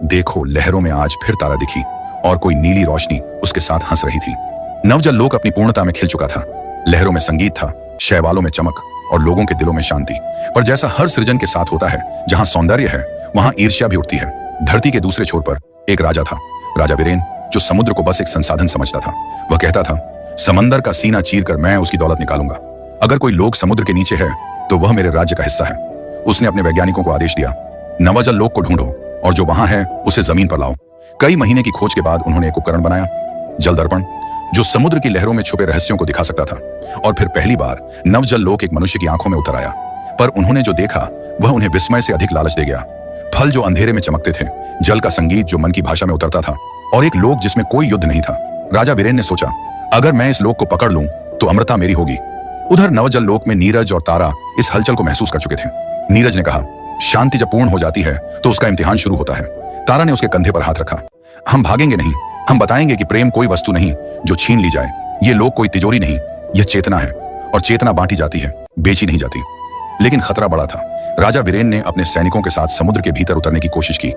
देखो, लहरों में आज फिर तारा दिखी और कोई नीली रोशनी उसके साथ हंस रही थी। नवजल लोक अपनी पूर्णता में खिल चुका था। लहरों में संगीत था, शैवालों में चमक और लोगों के दिलों में शांति। पर जैसा हर सृजन के साथ होता है, जहां सौंदर्य है वहां ईर्ष्या भी उठती है। धरती के दूसरे छोर पर एक राजा था, राजा वीरेन, जो समुद्र को बस एक संसाधन समझता था। वह कहता था, समंदर का सीना चीरकर मैं उसकी दौलत निकालूंगा। अगर कोई लोग समुद्र के नीचे है तो वह मेरे राज्य का हिस्सा है। उसने अपने वैज्ञानिकों को आदेश दिया, नवजल लोक को ढूंढो और जो वहां है उसे जमीन पर लाओ। कई महीने की खोज के बाद उन्होंने एक उपकरण बनाया, जल दर्पण, जो समुद्र की लहरों में छुपे रहस्यों को दिखा सकता था। और फिर पहली बार नवजल लोक एक मनुष्य की आंखों में उतर आया। पर उन्होंने जो देखा वह उन्हें विस्मय से अधिक लालच दे गया। फल जो अंधेरे में चमकते थे, जल का संगीत जो मन की भाषा में उतरता था, और एक लोक जिसमें कोई युद्ध नहीं था। राजा वीरेन ने सोचा, अगर मैं इस लोक को पकड़ लूं तो अमृता मेरी होगी। उधर नवजल लोक में नीरज और तारा इस हलचल को महसूस कर चुके थे। नीरज ने कहा, शांति जब पूर्ण हो जाती है तो उसका इम्तिहान शुरू होता है। तारा ने उसके कंधे पर हाथ रखा। हम भागेंगे नहीं, हम बताएंगे कि प्रेम कोई वस्तु नहीं जो छीन ली जाए। ये लोक कोई तिजोरी नहीं, यह चेतना है, और चेतना बांटी जाती है, बेची नहीं जाती। लेकिन खतरा बड़ा था। राजा वीरेन ने अपने सैनिकों के साथ समुद्र के भीतर उतरने की कोशिश की।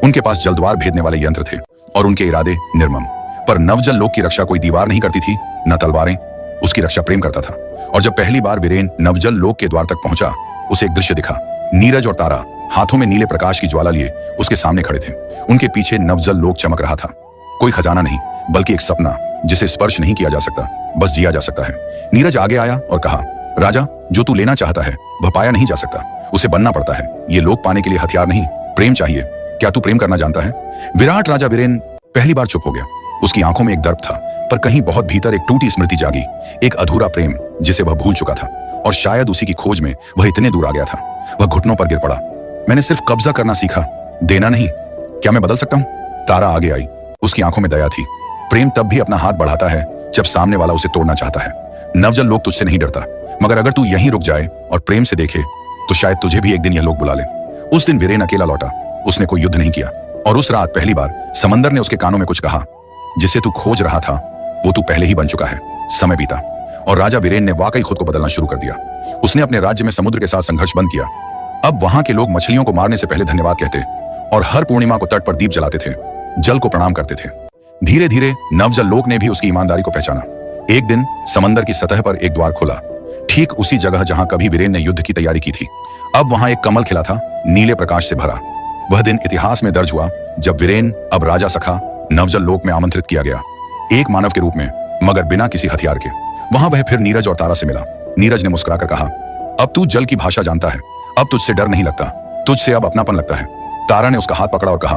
उनके पास जलद्वार भेदने वाले यंत्र थे और उनके इरादे निर्मम। पर नवजल लोक की रक्षा कोई दीवार नहीं करती थी, न तलवारें। उसकी रक्षा प्रेम करता था। और जब पहली बार वीरेन नवजल लोक के द्वार तक पहुंचा, उसे एक दृश्य दिखा। नीरज और तारा हाथों में नीले प्रकाश की ज्वाला लिए उसके सामने खड़े थे। उनके पीछे नवजल लोक चमक रहा था। कोई खजाना नहीं, बल्कि एक सपना जिसे स्पर्श नहीं किया जा सकता, बस जिया जा सकता है। नीरज आगे आया और कहा, राजा, जो तू लेना चाहता है वह पाया नहीं जा सकता, उसे बनना पड़ता है। ये लोक पाने के लिए हथियार नहीं, प्रेम चाहिए। क्या तू प्रेम करना जानता है? विराट राजा वीरेन पहली बार चुप हो गया। उसकी आंखों में एक दर्प था, पर कहीं बहुत भीतर एक टूटी स्मृति जागी, एक अधूरा प्रेम जिसे वह भूल चुका था। और शायद उसी की खोज में वह इतने दूर आ गया था। वह घुटनों पर गिर पड़ा। मैंने सिर्फ कब्जा करना सीखा, देना नहीं। क्या मैं बदल सकता हूं? तारा आगे आई। उसकी आंखों में दया थी। प्रेम तब भी अपना हाथ बढ़ाता है जब सामने वाला उसे तोड़ना चाहता है। नवजल लोक तुझसे नहीं डरता, मगर अगर तू यहीं रुक जाए और प्रेम से देखे तो शायद तुझे भी एक दिन यह लोक बुला ले। उस दिन वीरेन अकेला लौटा। उसने कोई युद्ध नहीं किया। और उस रात पहली बार समंदर ने उसके कानों में कुछ कहा, जिसे तू खोज रहा था वो तू पहले ही बन चुका है। समय बीता और राजा वीरेन ने वाकई खुद को बदलना शुरू कर दिया। उसने अपने राज्य में समुद्र के साथ संघर्ष बंद किया। अब वहां के लोग मछलियों को मारने से पहले धन्यवाद कहते और हर पूर्णिमा को तट पर दीप जलाते थे, जल को प्रणाम करते थे। धीरे धीरे नवजल लोक ने भी उसकी ईमानदारी को पहचाना। एक दिन समंदर की सतह पर एक द्वार खुला, ठीक उसी जगह जहां कभी वीरेन ने युद्ध की तैयारी की थी। अब वहां एक कमल खिला था, नीले प्रकाश से भरा। वह दिन इतिहास में दर्ज हुआ जब वीरेन, अब राजा सखा, नवजल लोक में आमंत्रित किया गया, एक मानव के रूप में, मगर बिना किसी हथियार के। वहां वह फिर नीरज और तारा से मिला। नीरज ने मुस्कुराकर कहा, अब तू जल की भाषा जानता है, अब तुझसे डर नहीं लगता, तुझसे अब अपनापन लगता है। तारा ने उसका हाथ पकड़ा और कहा,